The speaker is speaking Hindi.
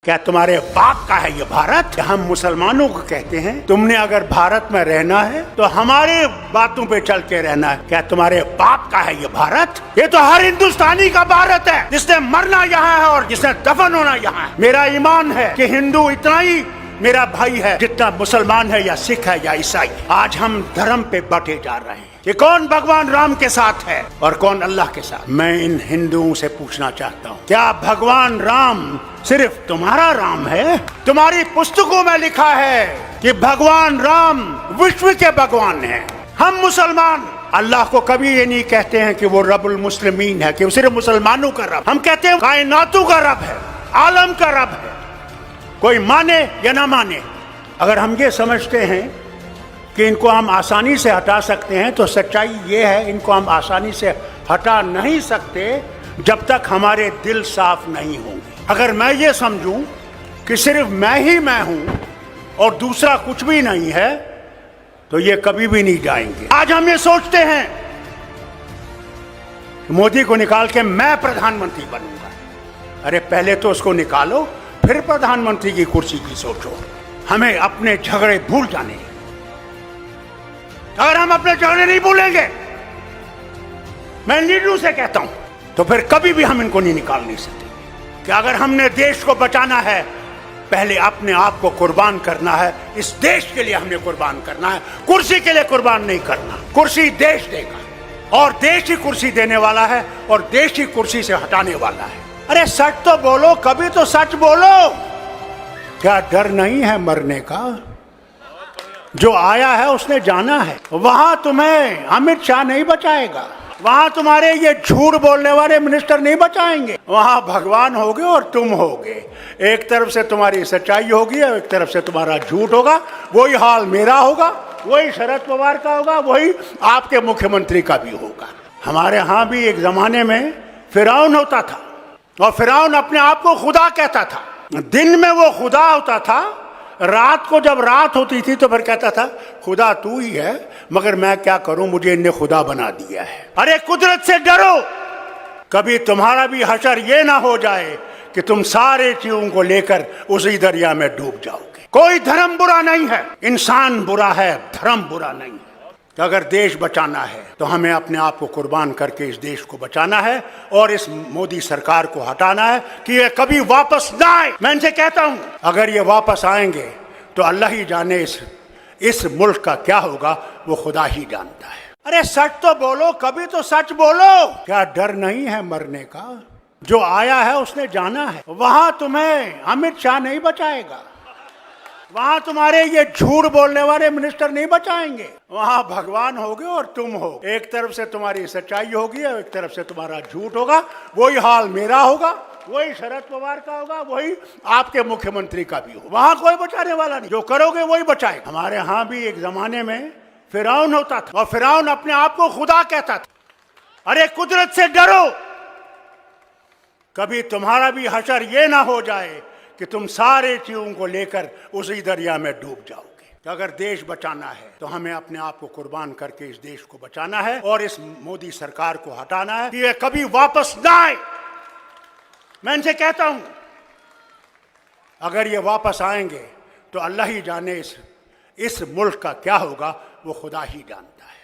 क्या तुम्हारे बाप का है ये भारत? हम मुसलमानों को कहते हैं तुमने अगर भारत में रहना है तो हमारे बातों पे चल के रहना है। क्या तुम्हारे बाप का है ये भारत? ये तो हर हिंदुस्तानी का भारत है, जिसने मरना यहाँ है और जिसने दफन होना यहाँ है। मेरा ईमान है कि हिंदू इतना ही मेरा भाई है जितना मुसलमान है या सिख है या ईसाई। आज हम धर्म पे बटे जा रहे हैं कि कौन भगवान राम के साथ है और कौन अल्लाह के साथ। मैं इन हिंदुओं से पूछना चाहता हूँ, क्या भगवान राम सिर्फ तुम्हारा राम है? तुम्हारी पुस्तकों में लिखा है कि भगवान राम विश्व के भगवान हैं। हम मुसलमान अल्लाह को कभी ये नहीं कहते हैं कि वो रब्बुल मुस्लिमीन है, कि वो सिर्फ मुसलमानों का रब। हम कहते हैं कायनातों का रब है, आलम का रब है, कोई माने या ना माने। अगर हम ये समझते हैं कि इनको हम आसानी से हटा सकते हैं तो सच्चाई ये है, इनको हम आसानी से हटा नहीं सकते जब तक हमारे दिल साफ नहीं होंगे। अगर मैं ये समझूं कि सिर्फ मैं ही मैं हूं और दूसरा कुछ भी नहीं है तो ये कभी भी नहीं जाएंगे। आज हम ये सोचते हैं मोदी को निकाल के मैं प्रधानमंत्री बनूंगा। अरे पहले तो उसको निकालो, फिर प्रधानमंत्री की कुर्सी की सोचो। हमें अपने झगड़े भूल जाने। अगर हम अपने झगड़े नहीं भूलेंगे, मैं लीडरों से कहता हूं, तो फिर कभी भी हम इनको नहीं निकाल नहीं सकते। कि अगर हमने देश को बचाना है, पहले अपने आप को कुर्बान करना है। इस देश के लिए हमने कुर्बान करना है, कुर्सी के लिए कुर्बान नहीं करना। कुर्सी देश देगा और देश ही कुर्सी देने वाला है और देश ही कुर्सी से हटाने वाला है। अरे सच तो बोलो, कभी तो सच बोलो। क्या डर नहीं है मरने का? जो आया है उसने जाना है। वहां तुम्हें अमित शाह नहीं बचाएगा, वहां तुम्हारे ये झूठ बोलने वाले मिनिस्टर नहीं बचाएंगे। वहां भगवान होगे और तुम होगे। एक तरफ से तुम्हारी सच्चाई होगी और एक तरफ से तुम्हारा झूठ होगा। वही हाल मेरा होगा, वही शरद पवार का होगा, वही आपके मुख्यमंत्री का भी होगा। हमारे यहाँ भी एक जमाने में फिरौन होता था और फिरौन अपने आप को खुदा कहता था। दिन में वो खुदा होता था, रात को जब रात होती थी तो फिर कहता था खुदा तू ही है, मगर मैं क्या करूं, मुझे इन्हें खुदा बना दिया है। अरे कुदरत से डरो, कभी तुम्हारा भी हशर ये ना हो जाए कि तुम सारे चीजों को लेकर उसी दरिया में डूब जाओगे। कोई धर्म बुरा नहीं है, इंसान बुरा है, धर्म बुरा नहीं है। तो अगर देश बचाना है तो हमें अपने आप को कुर्बान करके इस देश को बचाना है और इस मोदी सरकार को हटाना है कि ये कभी वापस ना आए। मैं इनसे कहता हूं, अगर ये वापस आएंगे तो अल्लाह ही जाने इस मुल्क का क्या होगा, वो खुदा ही जानता है। अरे सच तो बोलो, कभी तो सच बोलो। क्या डर नहीं है मरने का? जो आया है उसने जाना है। वहां तुम्हें अमित शाह नहीं बचाएगा, वहां तुम्हारे ये झूठ बोलने वाले मिनिस्टर नहीं बचाएंगे। वहां भगवान होगे और तुम हो। एक तरफ से तुम्हारी सच्चाई होगी और एक तरफ से तुम्हारा झूठ होगा। वही हाल मेरा होगा, वही शरद पवार का होगा, वही आपके मुख्यमंत्री का भी होगा। वहां कोई बचाने वाला नहीं, जो करोगे वही बचाएगा। हमारे यहाँ भी एक जमाने में फिरौन होता था और फिरौन अपने आप को खुदा कहता था। अरे कुदरत से डरो, कभी तुम्हारा भी हशर ये ना हो जाए कि तुम सारे चीजों को लेकर उसी दरिया में डूब जाओगे। तो अगर देश बचाना है तो हमें अपने आप को कुर्बान करके इस देश को बचाना है और इस मोदी सरकार को हटाना है कि ये कभी वापस ना आए। मैं इनसे कहता हूं, अगर ये वापस आएंगे तो अल्लाह ही जाने इस मुल्क का क्या होगा, वो खुदा ही जानता है।